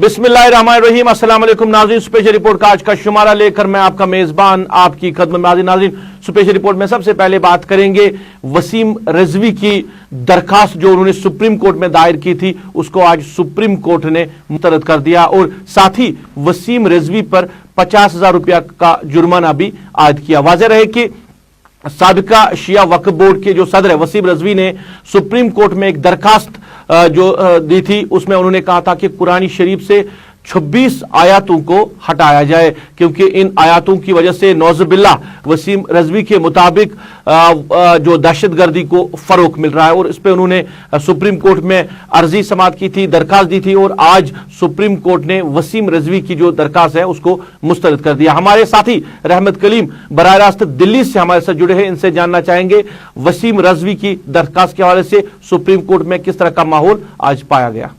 बिस्मिल्लाहिर्रहमानिर्रहीम। अस्सलाम वालेकुम नाज़रीन, स्पेशल रिपोर्ट का आज का शुमारा लेकर मैं आपका मेजबान आपकी खदमत में हाजिर। नाज़रीन, स्पेशल रिपोर्ट में सबसे पहले बात करेंगे वसीम रिजवी की दरखास्त जो उन्होंने सुप्रीम कोर्ट में दायर की थी, उसको आज सुप्रीम कोर्ट ने मुस्तरद कर दिया और साथ ही वसीम रिजवी पर 50,000 रुपया का जुर्माना भी आयद किया। वाज़ेह रहे कि साबिका शिया वक्फ बोर्ड के जो सदर है वसीम रिजवी ने सुप्रीम कोर्ट में एक दरखास्त जो दी थी, उसमें उन्होंने कहा था कि कुरान शरीफ से 26 आयातों को हटाया जाए, क्योंकि इन आयातों की वजह से नौजुबिल्लाह वसीम रिजवी के मुताबिक जो दहशतगर्दी को फरोग मिल रहा है। और इस पर उन्होंने सुप्रीम कोर्ट में अर्जी समाअत की थी, दरखास्त दी थी और आज सुप्रीम कोर्ट ने वसीम रिजवी की जो दरखास्त है उसको मुस्तरद कर दिया। हमारे साथी रहमत कलीम बराह रास्त दिल्ली से हमारे साथ जुड़े हैं, इनसे जानना चाहेंगे वसीम रिजवी की दरखास्त के हवाले से सुप्रीम कोर्ट में किस तरह का माहौल आज पाया गया।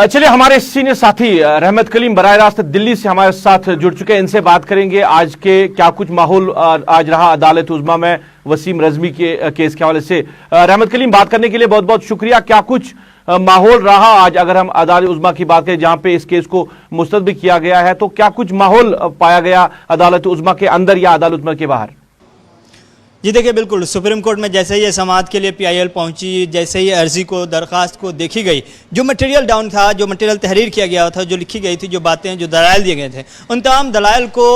चलिए, हमारे सीनियर साथी रहमत कलीम बराह रास्त दिल्ली से हमारे साथ जुड़ चुके हैं, इनसे बात करेंगे आज के क्या कुछ माहौल आज रहा अदालत उज़्मा में वसीम रिजवी के केस के हवाले से। रहमत कलीम, बात करने के लिए बहुत बहुत शुक्रिया। क्या कुछ माहौल रहा आज, अगर हम अदालत उज़्मा की बात करें जहां पे इस केस को मुस्तरद भी किया गया है, तो क्या कुछ माहौल पाया गया अदालत उज़्मा के अंदर या अदालत उज़्मा के बाहर? जी देखिए, बिल्कुल सुप्रीम कोर्ट में जैसे ही समाअत के लिए पीआईएल पहुंची, जैसे ही अर्जी को दरखास्त को देखी गई, जो मटेरियल डाउन था, जो मटेरियल तहरीर किया गया था, जो लिखी गई थी, जो बातें, जो दलाइल दिए गए थे, उन तमाम दलाइल को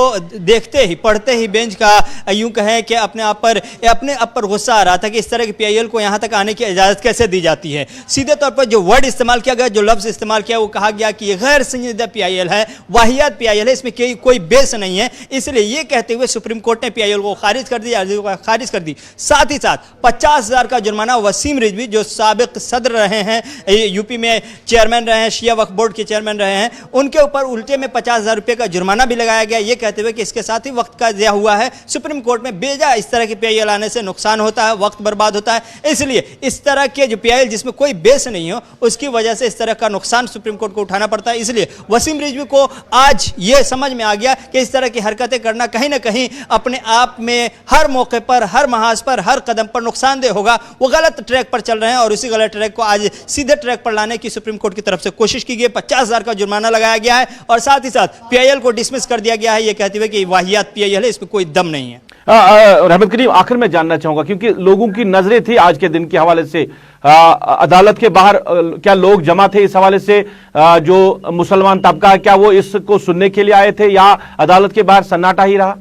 देखते ही पढ़ते ही बेंच का यूँ कहें कि अपने आप पर गुस्सा आ रहा था कि इस तरह के पीआईएल को यहाँ तक आने की इजाज़त कैसे दी जाती है। सीधे तौर पर जो वर्ड इस्तेमाल किया गया, जो लफ्ज़ इस्तेमाल किया, वो कहा गया कि ये गैर संजीदा पीआईएल है, वाहियात पीआईएल है, इसमें कोई बेस नहीं है। इसलिए ये कहते हुए सुप्रीम कोर्ट ने पीआईएल को खारिज कर दिया, अर्जी को खारिज कर दी। साथ ही साथ 50,000 का जुर्माना वसीम रिजवी जो साबिक सदर रहे हैं, यूपी में चेयरमैन रहे हैं, शिया वक्फ बोर्ड के चेयरमैन रहे हैं, उनके ऊपर उल्टे में 50,000 रुपये का जुर्माना भी लगाया गया, ये कहते हुए कि इसके साथ ही वक्त का ज़िया हुआ है। सुप्रीम कोर्ट में बेजा इस तरह के पीआईएल आने से नुकसान होता है, वक्त बर्बाद होता है, इसलिए इस तरह के जो पीआईएल जिसमें कोई बेस नहीं हो, उसकी वजह से इस तरह का नुकसान सुप्रीम कोर्ट को उठाना पड़ता है। इसलिए वसीम रिजवी को आज ये समझ में आ गया कि इस तरह की हरकतें करना कहीं ना कहीं अपने आप में हर मौके पर, हर महाज पर, हर कदम पर नुकसानदेह होगा। वो गलत ट्रैक पर चल रहे हैं और उसी गलत ट्रैक को आज सीधे ट्रैक पर लाने की सुप्रीम कोर्ट की तरफ से कोशिश की गई। 50,000 का जुर्माना लगाया गया है और साथ ही साथ पीआईएल को डिसमिस कर दिया गया है, ये कहते हुए कि वाहियात पीआईएल है, इसमें कोई दम नहीं है। रहमत करीम, आखिर में जानना चाहूंगा, क्योंकि लोगों की नजरें थी आज के दिन के हवाले से, अदालत के बाहर क्या लोग जमा थे इस हवाले से, जो मुसलमान तबका है क्या वो इसको सुनने के लिए आए थे या अदालत के बाहर सन्नाटा ही रहा?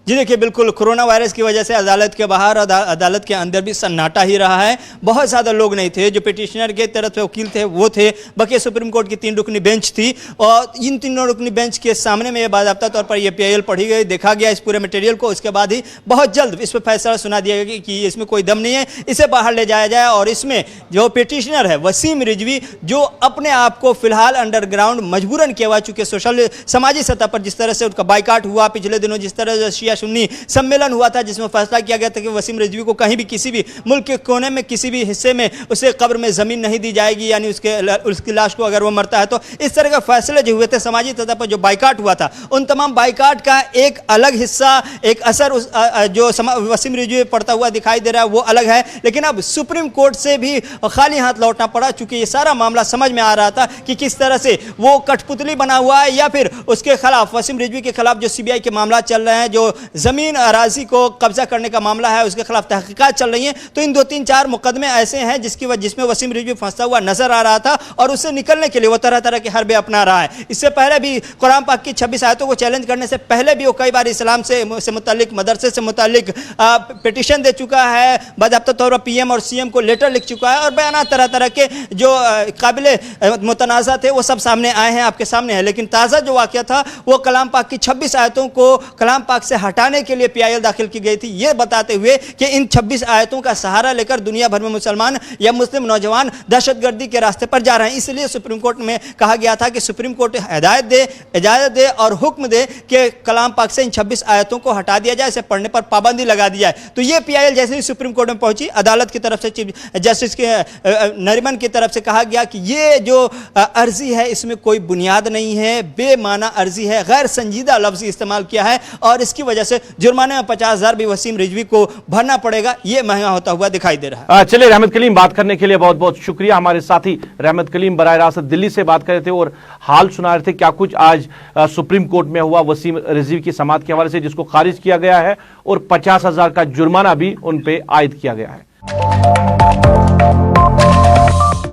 जी देखिए, बिल्कुल कोरोना वायरस की वजह से अदालत के बाहर अदालत के अंदर भी सन्नाटा ही रहा है। बहुत ज़्यादा लोग नहीं थे, जो पिटिशनर के तरफ से वकील थे वो थे, बाकी सुप्रीम कोर्ट की 3 रुकनी बेंच थी और इन 3 रुकनी बेंच के सामने में बाज़ाब्ता तौर पर यह पीआईएल पढ़ी गई, देखा गया इस पूरे मटेरियल को। उसके बाद ही बहुत जल्द इस पर फैसला सुना दिया गया कि इसमें कोई दम नहीं है, इसे बाहर ले जाया जाए। और इसमें जो पिटिशनर है वसीम रिजवी, जो अपने आप को फिलहाल अंडरग्राउंड मजबूरन किया चुके, सोशल समाजी सतह पर जिस तरह से उनका बाइकाट हुआ पिछले दिनों, जिस तरह से सुन्नी सम्मेलन हुआ था जिसमें फैसला किया गया था कि वसीम रिजवी को कहीं भी किसी भी मुल्क के कोने में किसी भी हिस्से में उसे कब्र में जमीन नहीं दी जाएगी, यानी उसकी लाश को अगर वो मरता है तो। इस तरह के फैसले जो हुए थे समाजी सतह पर, जो बाइकाट हुआ था, उन तमाम बाइकाट का एक अलग हिस्सा, एक असर जो वसीम रिजवी पड़ता हुआ दिखाई दे रहा है वो अलग है। लेकिन अब सुप्रीम कोर्ट से भी खाली हाथ लौटना पड़ा, चूंकि ये सारा मामला समझ में आ रहा था कि किस तरह से वो कठपुतली बना हुआ है या फिर उसके खिलाफ, वसीम रिजवी के खिलाफ जो सीबीआई के मामला चल रहे हैं, जो जमीन अराजी को कब्जा करने का मामला है, उसके खिलाफ तहकीकात चल रही हैं। तो इन 2-3-4 मुकदमे ऐसे हैं जिसमें वसीम रिजवी फंसा हुआ नजर आ रहा था और उससे निकलने के लिए वो तरह तरह के हरबे अपना रहा है। इससे पहले भी कुरान पाक की 26 आयतों को चैलेंज करने से पहले भी वो कई बार इस्लाम से मुतालिक, मदरसे से मुतालिक पिटिशन दे चुका है, बाकायदा तौर पर पीएम और सीएम को लेटर लिख चुका है और बयान तरह तरह के जो काबिल मुतनाज़ा थे वो सब सामने आए हैं, आपके सामने है। लेकिन ताज़ा जो वाक़या था वो कलाम पाक की 26 आयतों को कलाम पाक से हटाने के लिए पीआईएल दाखिल की गई थी, यह बताते हुए कि इन 26 आयतों का सहारा लेकर दुनिया भर में मुसलमान या मुस्लिम नौजवान दहशतगर्दी के रास्ते पर जा रहे हैं। इसलिए सुप्रीम कोर्ट में कहा गया था कि सुप्रीम कोर्ट हिदायत दे, इजाज़त दे और हुक्म दे कि कलाम पाक से इन 26 आयतों को हटा दिया जाए, इसे पढ़ने पर पाबंदी लगा दी जाए। तो ये पीआईएल जैसे ही सुप्रीम कोर्ट में पहुंची, अदालत की तरफ से चीफ जस्टिस के नरीमन की तरफ से कहा गया कि ये जो अर्जी है इसमें कोई बुनियाद नहीं है, बेमाना अर्जी है, गैर संजीदा लफ्ज़ इस्तेमाल किया है और इसकी वजह से जुर्माने में 50,000 भी वसीम रिजवी को भरना पड़ेगा, ये महंगा होता हुआ दिखाई दे रहा है। चलिए, रहमत कलीम बात करने के लिए बहुत बहुत शुक्रिया। हमारे साथी रहमत कलीम बराह रास्त दिल्ली से बात कर रहे थे और हाल सुना रहे थे क्या कुछ आज सुप्रीम कोर्ट में हुआ वसीम रिजवी की समाअत के हवाले से, जिसको खारिज किया गया है और 50,000 का जुर्माना भी उन पे आयद किया गया है।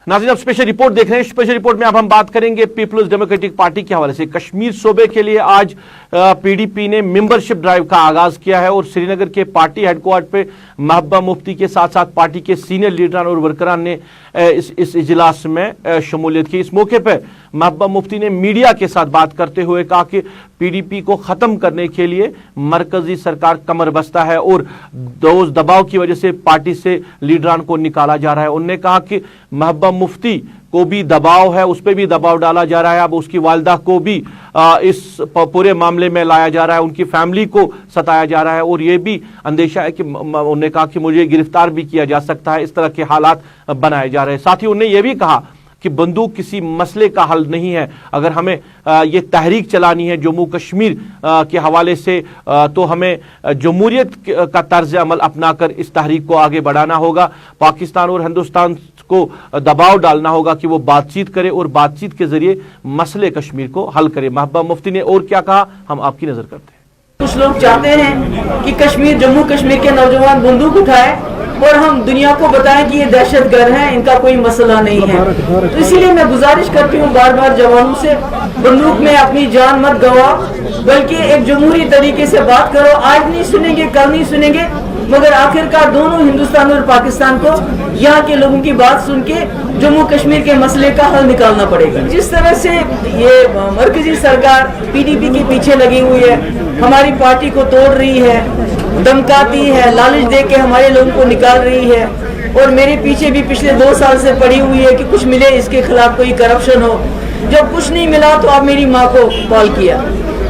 नाज़रीन, अब स्पेशल रिपोर्ट देख रहे हैं। स्पेशल रिपोर्ट में अब हम बात करेंगे पीपल्स डेमोक्रेटिक पार्टी के हवाले से। कश्मीर सूबे के लिए आज पीडीपी ने मेंबरशिप ड्राइव का आगाज किया है और श्रीनगर के पार्टी हेडक्वार्टर पे महबूबा मुफ्ती के साथ साथ पार्टी के सीनियर लीडरान और वर्करान ने इस इजलास में शमूलियत की। इस मौके पर महबूबा मुफ्ती ने मीडिया के साथ बात करते हुए कहा कि पीडीपी को खत्म करने के लिए मरकजी सरकार कमर बस्ता है और दबाव की वजह से पार्टी से लीडरान को निकाला जा रहा है। उन्होंने कहा कि महबूबा मुफ्ती को भी दबाव है, उस पर भी दबाव डाला जा रहा है। अब उसकी वालिदा को भी इस पूरे मामले में लाया जा रहा है, उनकी फैमिली को सताया जा रहा है और ये भी अंदेशा है कि उन्होंने कहा कि मुझे गिरफ्तार भी किया जा सकता है। इस तरह के हालात बनाए जा रहे हैं। साथ ही उन्होंने ये भी कहा कि बंदूक किसी मसले का हल नहीं है। अगर हमें ये तहरीक चलानी है जम्मू कश्मीर के हवाले से तो हमें जमहूरियत का तर्ज अमल अपनाकर इस तहरीक को आगे बढ़ाना होगा। पाकिस्तान और हिंदुस्तान को दबाव डालना होगा कि वो बातचीत करे और बातचीत के जरिए मसले कश्मीर को हल करे। महबूबा मुफ्ती ने और क्या कहा, हम आपकी नजर करते हैं। कुछ लोग चाहते हैं कि कश्मीर, जम्मू कश्मीर के नौजवान बंदूक उठाए और हम दुनिया को बताएं कि ये दहशतगर्द हैं, इनका कोई मसला नहीं है। तो इसीलिए मैं गुजारिश करती हूँ बार बार जवानों से, बंदूक में अपनी जान मत गवाओ, बल्कि एक जमहूरी तरीके से बात करो। आज नहीं सुनेंगे, कल नहीं सुनेंगे, मगर आखिरकार दोनों हिंदुस्तान और पाकिस्तान को यहाँ के लोगों की बात सुन के जम्मू कश्मीर के मसले का हल निकालना पड़ेगा। जिस तरह से ये मरकजी सरकार पीडीपी के पीछे लगी हुई है, हमारी पार्टी को तोड़ रही है, धमकाती है, लालच दे के हमारे लोगों को निकाल रही है और मेरे पीछे भी पिछले 2 साल से पड़ी हुई है कि कुछ मिले, इसके खिलाफ कोई करप्शन हो। जब कुछ नहीं मिला तो आप मेरी माँ को कॉल किया,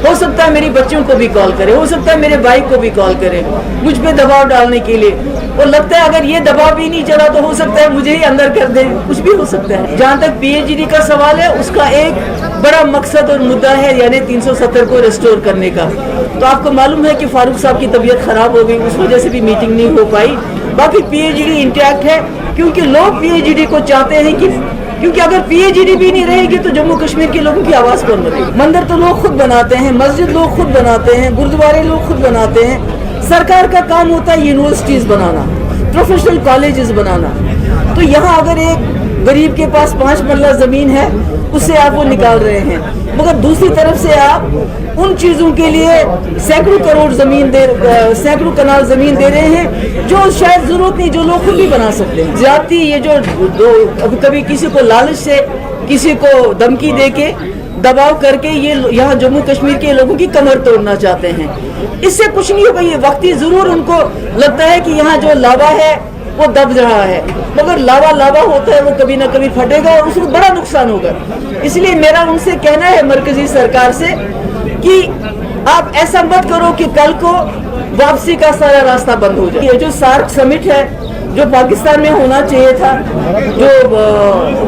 हो सकता है मेरी बच्चों को भी कॉल करे, हो सकता है मेरे भाई को भी कॉल करे मुझ पे दबाव डालने के लिए। और लगता है अगर ये दबाव भी नहीं चला तो हो सकता है मुझे ही अंदर कर दे, कुछ भी हो सकता है। जहाँ तक पीएचडी का सवाल है, उसका एक बड़ा मकसद और मुद्दा है, यानी 370 को रिस्टोर करने का। तो आपको मालूम है कि फारूक साहब की तबीयत खराब हो गई, उस वजह से भी मीटिंग नहीं हो पाई। बाकी पीएचडी इंटैक्ट है, क्योंकि लोग पीएचडी को चाहते हैं कि, क्योंकि अगर पीएचडी भी नहीं रहेगी तो जम्मू कश्मीर के लोगों की आवाज कौन बनेगी। मंदिर तो लोग खुद बनाते हैं, मस्जिद लोग खुद बनाते हैं, गुरुद्वारे लोग खुद बनाते हैं। सरकार का काम होता है यूनिवर्सिटीज बनाना, प्रोफेशनल कॉलेजेस बनाना। तो यहाँ अगर एक गरीब के पास 5 मरला जमीन है, उससे आप वो निकाल रहे हैं, मगर दूसरी तरफ से आप उन चीजों के लिए सैकड़ों करोड़ जमीन सैकड़ों कनाल जमीन दे रहे हैं जो शायद जरूरत नहीं, जो लोग खुद भी बना सकते हैं। ज्यादती ये जो कभी किसी को लालच से, किसी को धमकी दे के, दबाव करके ये यहाँ जम्मू कश्मीर के लोगों की कमर तोड़ना चाहते हैं। इससे कुछ नहीं होगा। ये वक्ती जरूर उनको लगता है कि यहाँ जो लावा है वो दब रहा है, मगर लावा होता है, वो कभी ना कभी फटेगा और उसको बड़ा नुकसान होगा। इसलिए मेरा उनसे कहना है मरकजी सरकार से कि आप ऐसा मत करो कि कल को वापसी का सारा रास्ता बंद हो जाए। ये जो सार्क समिट है, जो पाकिस्तान में होना चाहिए था, जो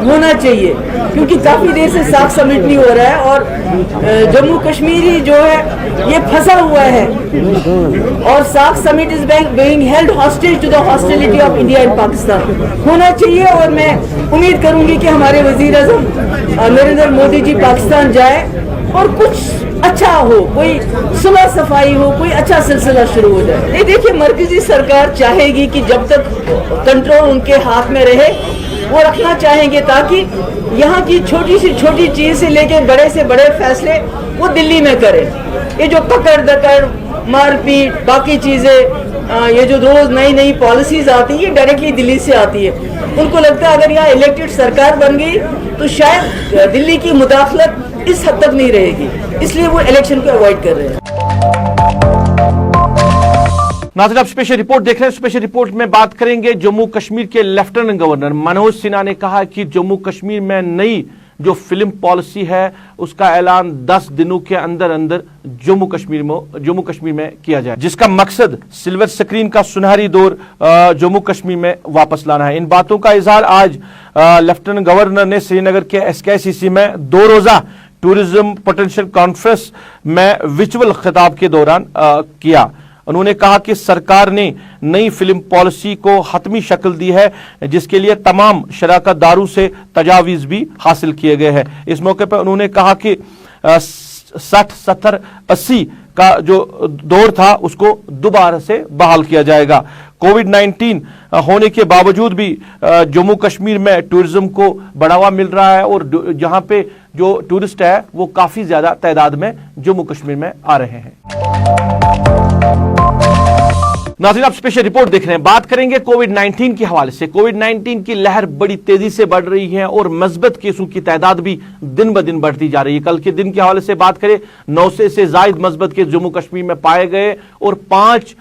होना चाहिए, क्योंकि काफी देर से सार्क समिट नहीं हो रहा है और जम्मू कश्मीरी जो है ये फंसा हुआ है और SAARC summit is being held hostage to the hostility of India and Pakistan. होना चाहिए और मैं उम्मीद करूंगी कि हमारे वजीर आजम नरेंद्र मोदी जी पाकिस्तान जाए और कुछ अच्छा हो, कोई सुलह सफाई हो, कोई अच्छा सिलसिला शुरू हो जाए। नहीं, देखिए, मरकजी सरकार चाहेगी कि जब तक कंट्रोल उनके हाथ में रहे वो रखना चाहेंगे, ताकि यहाँ की छोटी से छोटी चीज से लेके बड़े से बड़े फैसले वो दिल्ली में करें। ये जो पकड़ दकड़, मारपीट, बाकी चीजें, ये जो रोज नई नई पॉलिसीज आती है, ये डायरेक्टली दिल्ली से आती है। उनको लगता है अगर यहाँ इलेक्टेड सरकार बन गई तो शायद दिल्ली की मुदाखलत इस हद तक नहीं रहेगी, इसलिए वो इलेक्शन को अवॉइड कर रहे हैं। नाज़रीन, आप स्पेशल रिपोर्ट देख रहे हैं। स्पेशल रिपोर्ट में बात करेंगे जम्मू कश्मीर के लेफ्टिनेंट गवर्नर मनोज सिन्हा ने कहा कि जम्मू कश्मीर में नई जो फिल्म पॉलिसी है उसका ऐलान 10 दिनों के अंदर अंदर जम्मू कश्मीर में किया जाए, जिसका मकसद सिल्वर स्क्रीन का सुनहरी दौर जम्मू कश्मीर में वापस लाना है। इन बातों का इजहार आज लेफ्टिनेंट गवर्नर ने श्रीनगर के SKCC में 2 रोजा टूरिज्म पोटेंशियल कॉन्फ्रेंस में वर्चुअल खिताब के दौरान किया। उन्होंने कहा कि सरकार ने नई फिल्म पॉलिसी को हतमी शक्ल दी है, जिसके लिए तमाम शराकत दारों से तजावीज़ भी हासिल किए गए हैं। इस मौके पर उन्होंने कहा कि 60, 70, 80 का जो दौर था उसको दोबारा से बहाल किया जाएगा। कोविड-19 होने के बावजूद भी जम्मू कश्मीर में टूरिज्म को बढ़ावा मिल रहा है और जहां पे जो टूरिस्ट है वो काफी ज्यादा तादाद में जम्मू कश्मीर में आ रहे हैं। नाज़रीन, आप स्पेशल रिपोर्ट देख रहे हैं। बात करेंगे कोविड-19 के हवाले से। कोविड-19 की लहर बड़ी तेजी से बढ़ रही है और मस्बत केसों की तादाद भी दिन ब दिन बढ़ती जा रही है। कल के दिन के हवाले से बात करें, 900 से ज्यादा मस्बत केस जम्मू कश्मीर में पाए गए और 5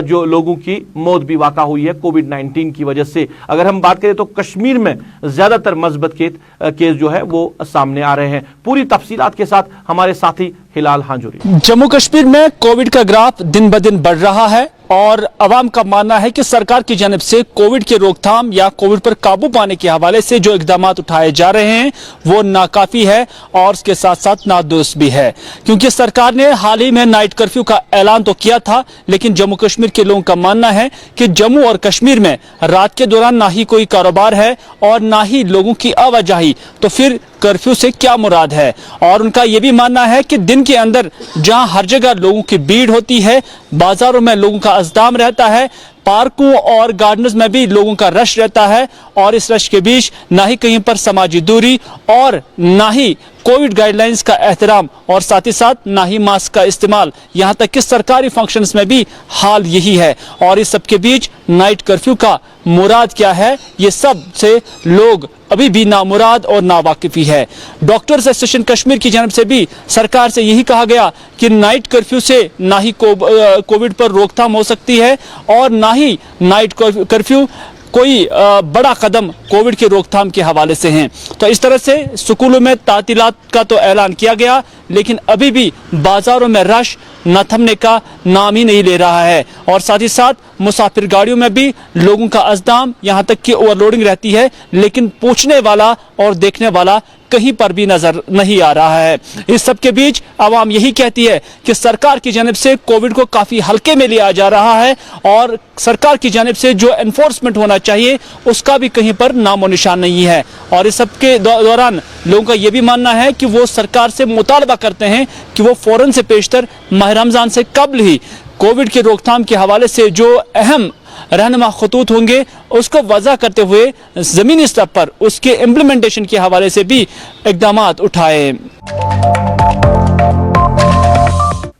जो लोगों की मौत भी वाक़ा हुई है कोविड-19 की वजह से। अगर हम बात करें तो कश्मीर में ज्यादातर मस्बत केस जो है वो सामने आ रहे हैं। पूरी तफसीलात के साथ हमारे साथी हिलाल हांजूरी। जम्मू कश्मीर में कोविड का ग्राफ दिन ब दिन बढ़ रहा है और अवाम का मानना है कि सरकार की जानिब से कोविड के रोकथाम या कोविड पर काबू पाने के हवाले से जो इकदाम उठाए जा रहे हैं वो नाकाफी है और उसके साथ साथ नादुरुस्त भी है, क्योंकि सरकार ने हाल ही में नाइट कर्फ्यू का ऐलान तो किया था, लेकिन जम्मू कश्मीर के लोगों का मानना है कि जम्मू और कश्मीर में रात के दौरान ना ही कोई कारोबार है और ना ही लोगों की आवाजाही, तो फिर कर्फ्यू से क्या मुराद है। और उनका यह भी मानना है कि दिन के अंदर जहां हर जगह लोगों की भीड़ होती है, बाजारों में लोगों का अज़दाम रहता है, पार्कों और गार्डन्स में भी लोगों का रश रहता है और इस रश के बीच ना ही कहीं पर समाजी दूरी और ना ही कोविड गाइडलाइंस का एहतराम और साथ ही साथ ना ही मास्क का इस्तेमाल, यहां तक कि सरकारी फंक्शंस में भी हाल यही है। और इस सब के बीच नाइट कर्फ्यू का मुराद क्या है, ये सब से लोग अभी भी नामुराद और नावाकिफी है। डॉक्टर्स एसोसिएशन कश्मीर की जानिब से भी सरकार से यही कहा गया कि नाइट कर्फ्यू से ना ही कोविड पर रोकथाम हो सकती है और ना ही नाइट कर्फ्यू कोई बड़ा कदम कोविड के रोकथाम के हवाले से हैं। तो इस तरह से स्कूलों में तातीलात का तो ऐलान किया गया, लेकिन अभी भी बाजारों में रश न थमने का नाम ही नहीं ले रहा है और साथ ही साथ मुसाफिर गाड़ियों में भी लोगों का अज़दाम, यहाँ तक कि ओवरलोडिंग रहती है, लेकिन पूछने वाला और देखने वाला कहीं पर भी नजर नहीं आ रहा है। इस सब के बीच आवाम यही कहती है कि सरकार की जानिब से कोविड को काफी हल्के में लिया जा रहा है और सरकार की जानिब से जो एनफोर्समेंट होना चाहिए उसका भी कहीं पर नामो निशान नहीं है। और इस सब के दौरान लोगों का यह भी मानना है कि वो सरकार से मुतालबा करते हैं कि वो फौरन से पेशतर माह रमजान से कबल ही कोविड के रोकथाम के हवाले से जो अहम रहनुमा खतूत होंगे उसको वज़ा करते हुए जमीनी स्तर पर उसके इम्प्लीमेंटेशन के हवाले से भी इकदाम उठाए।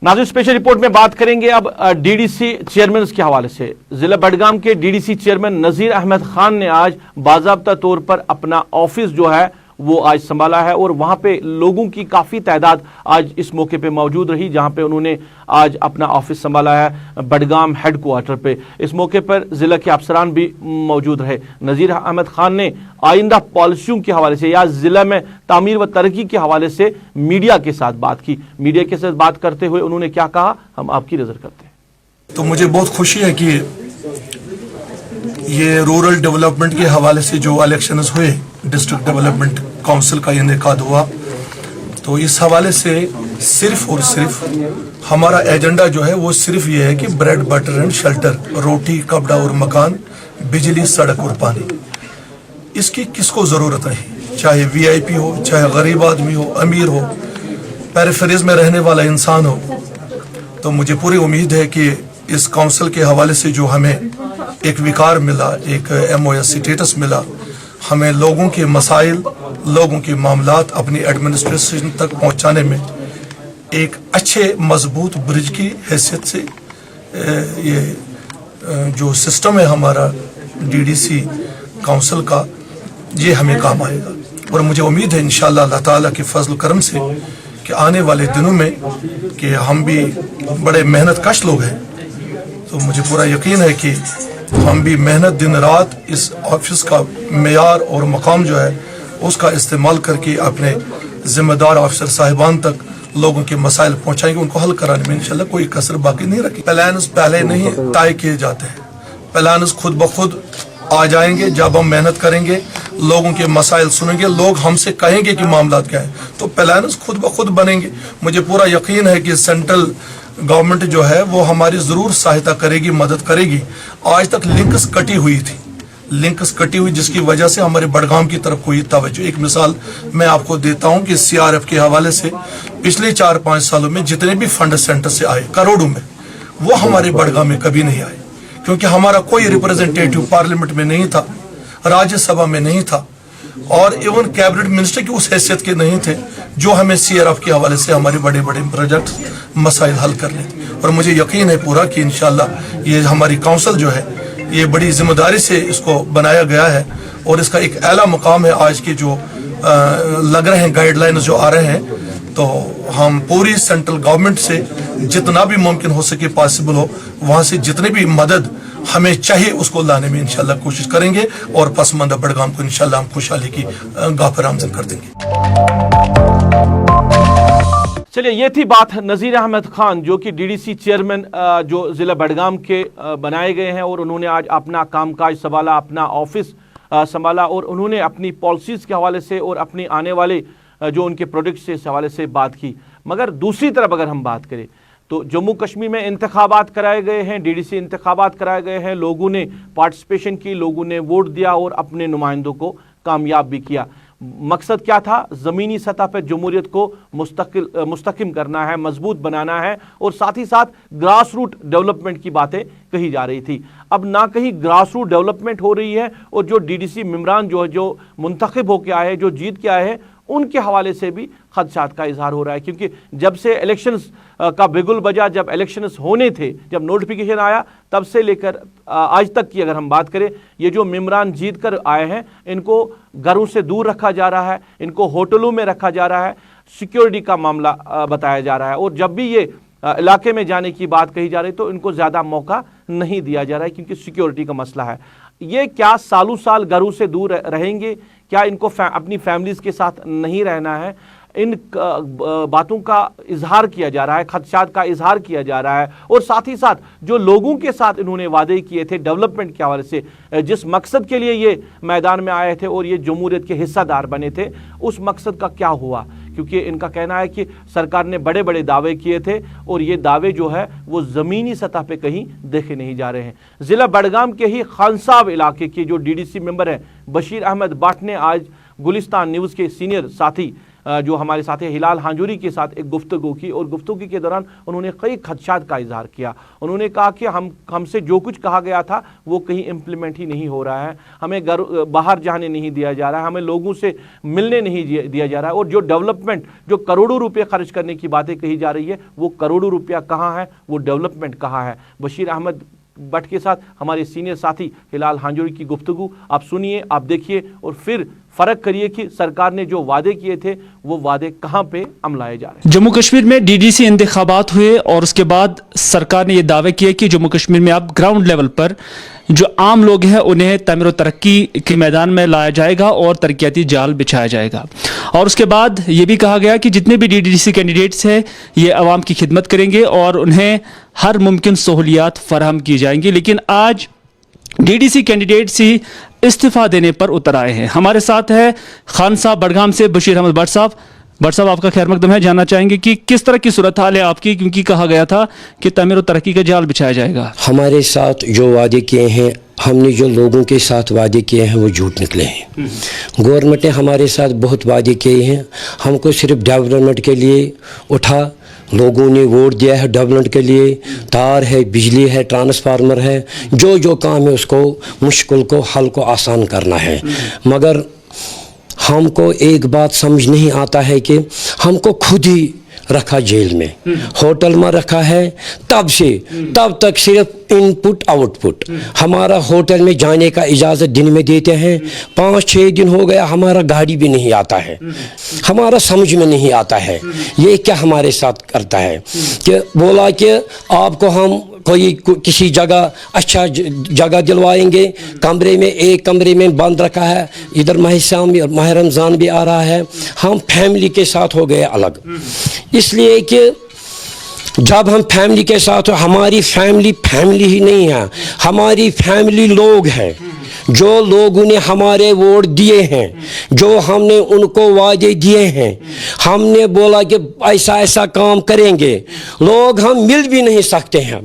नाज़रीन, स्पेशल रिपोर्ट में बात करेंगे अब डीडीसी चेयरमैन के हवाले से। जिला बडगाम के डीडीसी चेयरमैन नज़ीर अहमद खान ने आज बाज़ाब्ता तौर पर अपना ऑफिस जो है वो आज संभाला है और वहां पे लोगों की काफी तादाद आज इस मौके पे मौजूद रही, जहां पे उन्होंने आज अपना ऑफिस संभाला है बडगाम हेडक्वार्टर पे। इस मौके पर जिला के अफसरान भी मौजूद रहे। नज़ीर अहमद खान ने आइंदा पॉलिसियों के हवाले से या जिला में तामीर व तरक्की के हवाले से मीडिया के साथ बात की। मीडिया के साथ बात करते हुए उन्होंने क्या कहा, हम आपकी नजर करते हैं। तो मुझे बहुत खुशी है कि ये रूरल डेवलपमेंट के हवाले से जो इलेक्शंस हुए, डिस्ट्रिक्ट डेवलपमेंट काउंसिल का इनेकाद हुआ, तो इस हवाले से सिर्फ और सिर्फ हमारा एजेंडा जो है वो सिर्फ ये है कि ब्रेड बटर एंड शेल्टर, रोटी कपड़ा और मकान, बिजली सड़क और पानी, इसकी किसको ज़रूरत है, चाहे वीआईपी हो, चाहे गरीब आदमी हो, अमीर हो, पेरिफेरीज में रहने वाला इंसान हो। तो मुझे पूरी उम्मीद है कि इस काउंसिल के हवाले से जो हमें एक विकार मिला, एक MOS स्टेटस मिला, हमें लोगों के मसाइल, लोगों के मामलात अपनी एडमिनिस्ट्रेशन तक पहुंचाने में एक अच्छे मजबूत ब्रिज की हैसियत से ये जो सिस्टम है हमारा डीडीसी काउंसिल का, ये हमें काम आएगा। और मुझे उम्मीद है इंशाअल्लाह अल्लाह ताला के फजल करम से कि आने वाले दिनों में कि हम भी बड़े मेहनत कश लोग हैं, तो मुझे पूरा यकीन है कि हम भी मेहनत दिन रात इस ऑफिस का मेयार और मकाम जो है उसका इस्तेमाल करके अपने जिम्मेदार ऑफिसर साहिबान तक लोगों के मसाइल पहुंचाएंगे, उनको हल कराने में इंशाल्लाह कोई कसर बाकी नहीं रखी। प्लान्स पहले नहीं तय किए जाते हैं, प्लान्स खुद ब खुद आ जाएंगे जब हम मेहनत करेंगे, लोगों के मसाइल सुनेंगे, लोग हमसे कहेंगे कि मामला क्या है, तो प्लान्स खुद ब खुद बनेंगे। मुझे पूरा यकीन है कि सेंट्रल गवर्नमेंट जो है वो हमारी ज़रूर सहायता करेगी, मदद करेगी। आज तक लिंक्स कटी हुई थी, लिंक्स कटी हुई, जिसकी वजह से हमारे बडगाम की तरफ कोई तवज्जो। एक मिसाल मैं आपको देता हूं कि CRF के हवाले से पिछले 4-5 सालों में जितने भी फंड सेंटर से आए करोड़ों में, वो हमारे बडगाम में कभी नहीं आए, क्योंकि हमारा कोई रिप्रेजेंटेटिव पार्लियामेंट में नहीं था, राज्यसभा में नहीं था, और इवन कैबिनेट मिनिस्टर की उस हैसियत के नहीं थे जो हमें CRF के हवाले से हमारे बड़े बड़े प्रोजेक्ट मसाइल हल कर लें। और मुझे यकीन है पूरा कि इंशाल्लाह ये हमारी काउंसिल जो है ये बड़ी जिम्मेदारी से इसको बनाया गया है, और इसका एक आला मुकाम है। आज के जो लग रहे हैं गाइडलाइंस जो आ रहे हैं, तो हम पूरी सेंट्रल गवर्नमेंट से जितना भी मुमकिन हो सके, पॉसिबल हो, वहाँ से जितनी भी मदद हमें चाहिए उसको लाने में इंशाल्लाह कोशिश करेंगे, और पसमंदा बडगाम को इंशाल्लाह हम खुशहाली की गाह पर आमदन कर देंगे। चलिए, ये थी बात नज़ीर अहमद खान, जो कि DDC चेयरमैन जो ज़िला बडगाम के बनाए गए हैं, और उन्होंने आज अपना कामकाज संभाला, अपना ऑफिस संभाला, और उन्होंने अपनी पॉलिसीज़ के हवाले से और अपने आने वाले जो उनके प्रोजेक्ट से इस हवाले से बात की। मगर दूसरी तरफ अगर हम बात करें तो जम्मू कश्मीर में इंतखाबात कराए गए हैं, DDC इंतखाबात कराए गए हैं, लोगों ने पार्टिसिपेशन की, लोगों ने वोट दिया और अपने नुमाइंदों को कामयाब भी किया। मकसद क्या था? ज़मीनी सतह पर जमहूरियत को मुस्तकिम करना है, मजबूत बनाना है, और साथ ही साथ ग्रास रूट डेवलपमेंट की बातें कही जा रही थी। अब ना कहीं ग्रास रूट डेवलपमेंट हो रही है, और जो DDC मेंबरान जो मुंतखब होकर आए हैं, जो जीत के आए हैं, उनके हवाले से भी खदशात का इजहार हो रहा है। क्योंकि जब से इलेक्शंस का बिगुल बजा, जब इलेक्शंस होने थे, जब नोटिफिकेशन आया, तब से लेकर आज तक की अगर हम बात करें, ये जो मेंबरान जीत कर आए हैं, इनको घरों से दूर रखा जा रहा है, इनको होटलों में रखा जा रहा है, सिक्योरिटी का मामला बताया जा रहा है, और जब भी ये इलाके में जाने की बात कही जा रही तो इनको ज़्यादा मौका नहीं दिया जा रहा है, क्योंकि सिक्योरिटी का मसला है। ये क्या सालों साल घरों से दूर रहेंगे? क्या इनको अपनी फैमिलीज़ के साथ नहीं रहना है? इन बातों का इजहार किया जा रहा है, खदशात का इजहार किया जा रहा है, और साथ ही साथ जो लोगों के साथ इन्होंने वादे किए थे डेवलपमेंट के हवाले से, जिस मकसद के लिए ये मैदान में आए थे और ये जमहूरियत के हिस्सेदार बने थे, उस मकसद का क्या हुआ? क्योंकि इनका कहना है कि सरकार ने बड़े बड़े दावे किए थे, और ये दावे जो है वो ज़मीनी सतह पे कहीं देखे नहीं जा रहे हैं। ज़िला बडगाम के ही खानसाब इलाके के जो DDC मेंबर हैं बशीर अहमद बट ने आज गुलिस्तान न्यूज़ के सीनियर साथी जो हमारे साथी हिलाल हांजूरी के साथ एक गुफ्तगू की, और गुफ्तगू के दौरान उन्होंने कई खदशात का इजहार किया। उन्होंने कहा कि हमसे जो कुछ कहा गया था वो कहीं इम्प्लीमेंट ही नहीं हो रहा है, हमें बाहर जाने नहीं दिया जा रहा है, हमें लोगों से मिलने नहीं दिया जा रहा है, और जो डेवलपमेंट, जो करोड़ों रुपये खर्च करने की बातें कही जा रही है, वो करोड़ों रुपया कहाँ है, वो डेवलपमेंट कहाँ है। बशीर अहमद बट के साथ हमारे सीनियर साथी हिलाल हांजूरी की गुफ्तगू आप सुनिए, आप देखिए, और फिर फर्क करिए कि सरकार ने जो वादे किए थे वो वादे कहां पे अमलाए जा रहे हैं। जम्मू कश्मीर में DDC इंतखाबात हुए, और उसके बाद सरकार ने ये दावे किए कि जम्मू कश्मीर में अब ग्राउंड लेवल पर जो आम लोग हैं उन्हें तमीर तरक्की के मैदान में लाया जाएगा और तरक्याती जाल बिछाया जाएगा। और उसके बाद ये भी कहा गया कि जितने भी DDC कैंडिडेट्स हैं ये आवाम की खिदमत करेंगे और उन्हें हर मुमकिन सहूलियात फराहम की जाएंगी। लेकिन आज DDC कैंडिडेट्स ही इस्तीफा देने पर उतर आए हैं। हमारे साथ है खान साहब बडगाम से बशीर अहमद बट साहब। बट साहब, आपका खैर मकदम है। जानना चाहेंगे कि किस तरह की सूरत हाल है आपकी, क्योंकि कहा गया था कि तमीर और तरक्की का जाल बिछाया जाएगा। हमारे साथ जो वादे किए हैं, हमने जो लोगों के साथ वादे किए हैं वो झूठ निकले हैं। गवर्नमेंट ने हमारे साथ बहुत वादे किए हैं, हमको सिर्फ डेवलपमेंट के लिए उठा, लोगों ने वोट दिया है डेवलपमेंट के लिए, तार है, बिजली है, ट्रांसफार्मर है, जो जो काम है उसको मुश्किल को हल को आसान करना है। मगर हमको एक बात समझ नहीं आता है कि हमको खुद ही रखा जेल में, होटल में रखा है, तब तक सिर्फ इनपुट आउटपुट। हमारा होटल में जाने का इजाज़त दिन में देते हैं, 5-6 दिन हो गया हमारा गाड़ी भी नहीं आता है, हमारा समझ में नहीं आता है ये क्या हमारे साथ करता है। कि बोला कि आपको हम किसी जगह अच्छा जगह दिलवाएंगे, एक कमरे में बंद रखा है, इधर माह रमज़ान भी आ रहा है, हम फैमिली के साथ हो गए अलग। इसलिए कि जब हम फैमिली के साथ हो, हमारी फैमिली ही नहीं है, हमारी फैमिली लोग हैं जो लोगों ने हमारे वोट दिए हैं, जो हमने उनको वादे दिए हैं, हमने बोला कि ऐसा ऐसा काम करेंगे, लोग हम मिल भी नहीं सकते हैं,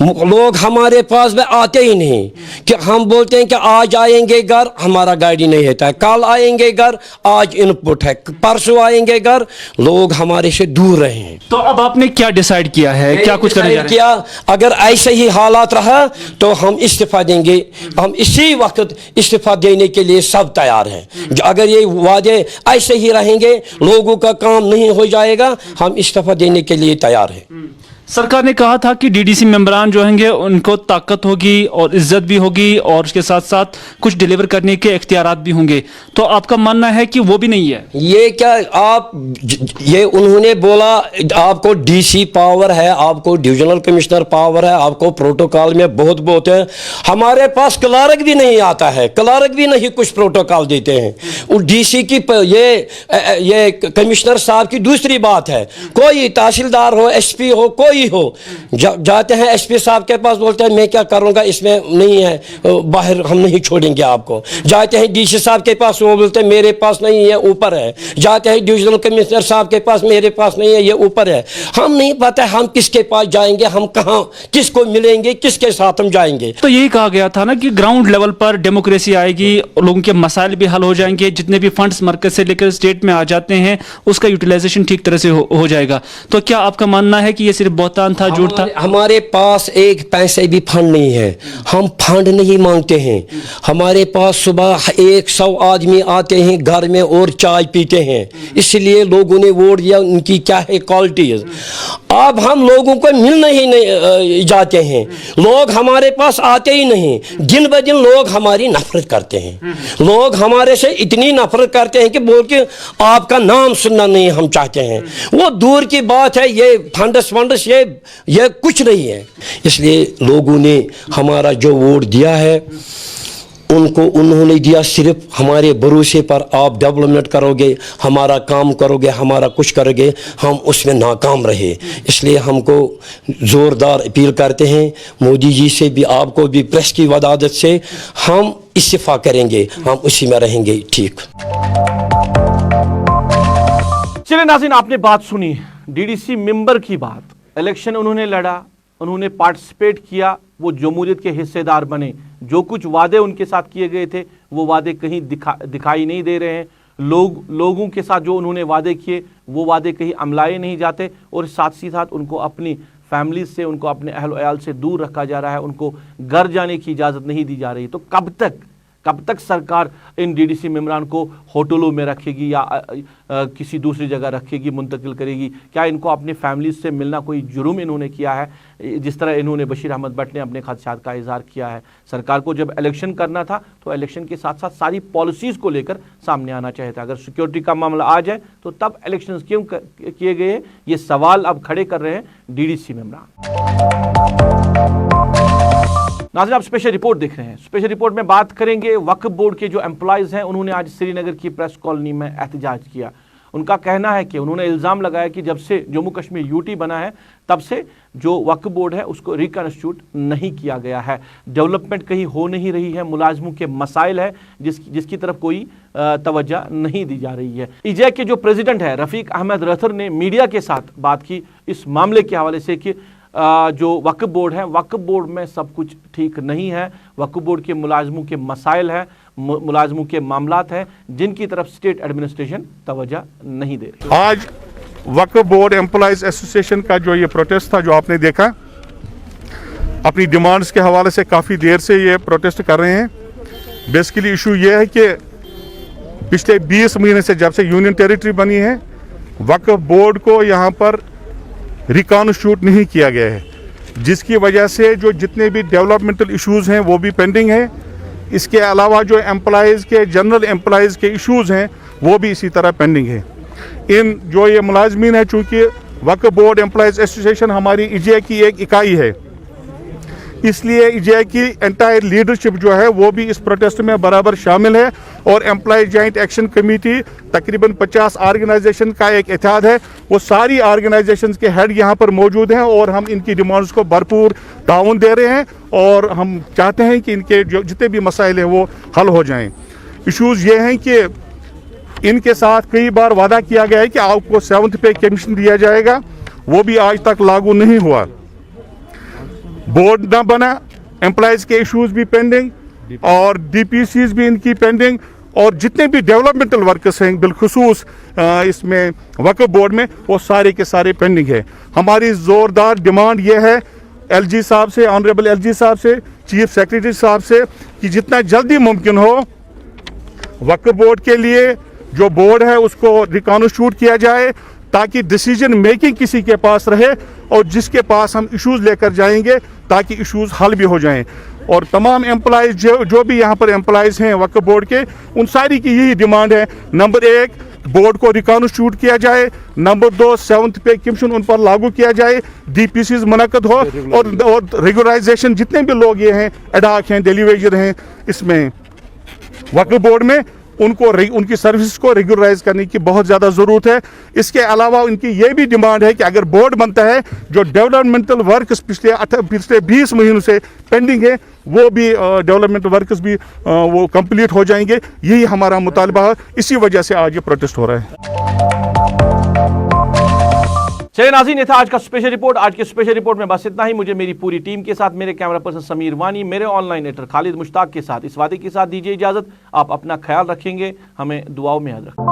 लोग हमारे पास में आते ही नहीं, कि हम बोलते हैं कि आज आएंगे घर, हमारा गाड़ी नहीं रहता है, कल आएंगे घर, आज इनपुट है, परसों आएंगे घर, लोग हमारे से दूर रहे हैं। तो अब आपने क्या डिसाइड किया है, क्या कुछ करने जा रहे हैं? किया, अगर ऐसे ही हालात रहा तो हम इस्तीफा देंगे, हम इसी वक्त इस्तीफा देने के लिए सब तैयार हैं। अगर ये वादे ऐसे ही रहेंगे, लोगों का काम नहीं हो जाएगा, हम इस्तीफा देने के लिए तैयार हैं। सरकार ने कहा था कि डीडीसी मेंबरान जो होंगे उनको ताकत होगी और इज्जत भी होगी और उसके साथ साथ कुछ डिलीवर करने के इख्तियारात भी होंगे, तो आपका मानना है कि वो भी नहीं है? ये क्या आप, ये उन्होंने बोला आपको डीसी पावर है, आपको डिविजनल कमिश्नर पावर है, आपको प्रोटोकॉल में बहुत बहुत है, हमारे पास क्लार्क भी नहीं आता है, क्लार्क भी नहीं कुछ प्रोटोकॉल देते हैं। और डीसी की ये कमिश्नर साहब की दूसरी बात है, कोई तहसीलदार हो, एसपी हो, कोई हो, जाते हैं एसपी साहब के पास, बोलते हैं मैं क्या करूंगा, इसमें नहीं है, बाहर हम नहीं छोड़ेंगे आपको। जाते हैं डीसी साहब के पास, वो बोलते हैं मेरे पास नहीं है, ऊपर है। जाते हैं डिविजनल कमिश्नर साहब के पास, मेरे पास नहीं है, ये ऊपर है। हम नहीं पता हम किसके पास जाएंगे, हम कहाँ किसको मिलेंगे, किसके साथ हम जाएंगे। तो यही कहा गया था ना कि ग्राउंड लेवल पर डेमोक्रेसी आएगी, लोगों के मसाइल भी हल हो जाएंगे, जितने भी फंड्स मरकज से लेकर स्टेट में आ जाते हैं उसका यूटिलाइजेशन ठीक तरह से हो जाएगा। तो क्या आपका मानना है कि ये सिर्फ बहुतान था, झूठ था? हमारे पास एक पैसे भी फंड नहीं है, हम फंड नहीं मांगते हैं। हमारे पास सुबह 100 आदमी आते हैं घर में और चाय पीते हैं, इसलिए लोगों ने वोट दिया। उनकी क्या है क्वालिटीज। अब हम लोगों को मिलने ही नहीं जाते हैं, लोग हमारे पास आते ही नहीं। दिन ब दिन लोग हमारी नफरत करते हैं, लोग हमारे से इतनी नफरत करते हैं कि बोल के आपका नाम सुनना नहीं हम चाहते हैं। वो दूर की बात है, ये फंडस ये कुछ नहीं है। इसलिए लोगों ने हमारा जो वोट दिया है उनको उन्होंने दिया सिर्फ हमारे भरोसे पर, आप डेवलपमेंट करोगे, हमारा काम करोगे, हमारा कुछ करोगे, हम उसमें नाकाम रहे। इसलिए हमको ज़ोरदार अपील करते हैं मोदी जी से भी, आपको भी, प्रेस की वदादत से, हम इस्तीफा करेंगे, हम उसी में रहेंगे। ठीक। चलिए नाज़रीन, आपने बात सुनी डीडीसी मेंबर की बात। इलेक्शन उन्होंने लड़ा, उन्होंने पार्टिसिपेट किया, वो जमहूरियत के हिस्सेदार बने। जो कुछ वादे उनके साथ किए गए थे वो वादे कहीं दिखाई नहीं दे रहे हैं। लोगों के साथ जो उन्होंने वादे किए वो वादे कहीं अमलाए नहीं जाते, और साथ ही साथ उनको अपनी फैमिली से, उनको अपने अहल वयाल से दूर रखा जा रहा है, उनको घर जाने की इजाज़त नहीं दी जा रही। तो कब तक सरकार इन डीडीसी मेंबरान को होटलों में रखेगी या किसी दूसरी जगह रखेगी, मुंतकिल करेगी? क्या इनको अपनी फैमिली से मिलना कोई जुर्म इन्होंने किया है, जिस तरह इन्होंने बशीर अहमद भट्ट ने अपने खदशात का इजहार किया है? सरकार को जब इलेक्शन करना था तो इलेक्शन के साथ साथ सारी पॉलिसीज़ को लेकर सामने आना चाहिए था। अगर सिक्योरिटी का मामला आ जाए तो तब इलेक्शन क्यों किए गए, ये सवाल अब खड़े कर रहे हैं डीडीसी मेंबरान। नाज़रीन, आप स्पेशल रिपोर्ट देख रहे हैं। स्पेशल रिपोर्ट में बात करेंगे वक्फ बोर्ड के जो एम्प्लॉयज़ हैं, उन्होंने आज श्रीनगर की प्रेस कॉलोनी में एहतजाज किया। उनका कहना है कि उन्होंने इल्ज़ाम लगाया कि जब से जम्मू कश्मीर यूटी बना है तब से जो वक्फ बोर्ड है उसको रिकन्स्टिट्यूट नहीं किया गया है, डेवलपमेंट कहीं हो नहीं रही है, मुलाजमों के मसाइल है जिसकी तरफ कोई तवज्जो नहीं दी जा रही है। इजैक के जो प्रेसिडेंट है रफ़ीक अहमद रथर ने मीडिया के साथ बात की इस मामले के हवाले से कि जो वक्फ बोर्ड है, वक्फ बोर्ड में सब कुछ ठीक नहीं है, वक्फ बोर्ड के मुलाजमों के मसाइल हैं, मुलाजमों के मामलात हैं जिनकी तरफ स्टेट एडमिनिस्ट्रेशन तवज्जो नहीं दे रही। आज वक्फ बोर्ड एम्प्लॉयज एसोसिएशन का जो ये प्रोटेस्ट था, जो आपने देखा, अपनी डिमांड्स के हवाले से काफ़ी देर से ये प्रोटेस्ट कर रहे हैं। बेसिकली इशू ये है कि पिछले 20 महीने से जब से यूनियन टेरिटरी बनी है, वक्फ बोर्ड को यहाँ पर रिकॉन्स्टिट्यूट नहीं किया गया है, जिसकी वजह से जो जितने भी डेवलपमेंटल इश्यूज़ हैं वो भी पेंडिंग है। इसके अलावा जो एम्प्लॉयज़ के, जनरल एम्प्लॉयज़ के इश्यूज़ हैं वो भी इसी तरह पेंडिंग है। इन जो ये मुलाजमीन है, चूँकि वक्फ बोर्ड एम्प्लॉयज़ एसोसिएशन हमारी इजे की एक इकाई है, इसलिए जे की एंटायर लीडरशिप जो है वो भी इस प्रोटेस्ट में बराबर शामिल है और एम्प्लॉय जॉइंट एक्शन कमेटी तकरीबन 50 ऑर्गेनाइजेशन का एक इत्तेहाद है, वो सारी ऑर्गेनाइजेशंस के हेड यहाँ पर मौजूद हैं और हम इनकी डिमांड्स को भरपूर ताउन दे रहे हैं और हम चाहते हैं कि इनके जो जितने भी मसाइल हैं वो हल हो जाएं। इश्यूज़ ये हैं कि इनके साथ कई बार वादा किया गया है कि आपको 7th पे कमीशन दिया जाएगा, वो भी आज तक लागू नहीं हुआ। बोर्ड ना बना, एम्प्लॉयज़ के इश्यूज़ भी पेंडिंग और DPCs भी इनकी पेंडिंग और जितने भी डेवलपमेंटल वर्कर्स हैं बिलखुसूस इसमें वक्फ बोर्ड में, वो सारे के सारे पेंडिंग है। हमारी ज़ोरदार डिमांड ये है LG साहब से, ऑनरेबल LG साहब से, चीफ सेक्रेटरी साहब से कि जितना जल्दी मुमकिन हो वक्फ बोर्ड के लिए जो बोर्ड है उसको रिकॉन्स्टिट्यूट किया जाए ताकि डिसीजन मेकिंग किसी के पास रहे और जिसके पास हम इश्यूज़ लेकर जाएंगे ताकि इश्यूज़ हल भी हो जाएं। और तमाम एम्प्लॉयज़ जो भी यहाँ पर एम्प्लॉयज़ हैं वक्फ बोर्ड के, उन सारी की यही डिमांड है। नंबर 1 बोर्ड को रिकॉन्स्टिट्यूट किया जाए, नंबर 2 7th पे कमीशन उन पर लागू किया जाए, DPCs मुनक्कद हो और रेगुलराइजेशन जितने भी लोग ये हैं एडाक हैं, डेली वेजर हैं इसमें वक्फ बोर्ड में, उनको उनकी सर्विस को रेगुलराइज करने की बहुत ज़्यादा ज़रूरत है। इसके अलावा उनकी ये भी डिमांड है कि अगर बोर्ड बनता है जो डेवलपमेंटल वर्क्स पिछले 20 महीनों से पेंडिंग है वो भी डेवलपमेंटल वर्क्स भी वो कंप्लीट हो जाएंगे। यही हमारा मुतालबा है, इसी वजह से आज ये प्रोटेस्ट हो रहा है। चलिए नाज़रीन, ये था आज का स्पेशल रिपोर्ट। आज के स्पेशल रिपोर्ट में बस इतना ही। मुझे मेरी पूरी टीम के साथ, मेरे कैमरा पर्सन समीर वानी, मेरे ऑनलाइन एडिटर खालिद मुश्ताक के साथ इस वादे के साथ दीजिए इजाजत। आप अपना ख्याल रखेंगे, हमें दुआओं में याद रखें।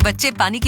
बच्चे पानी की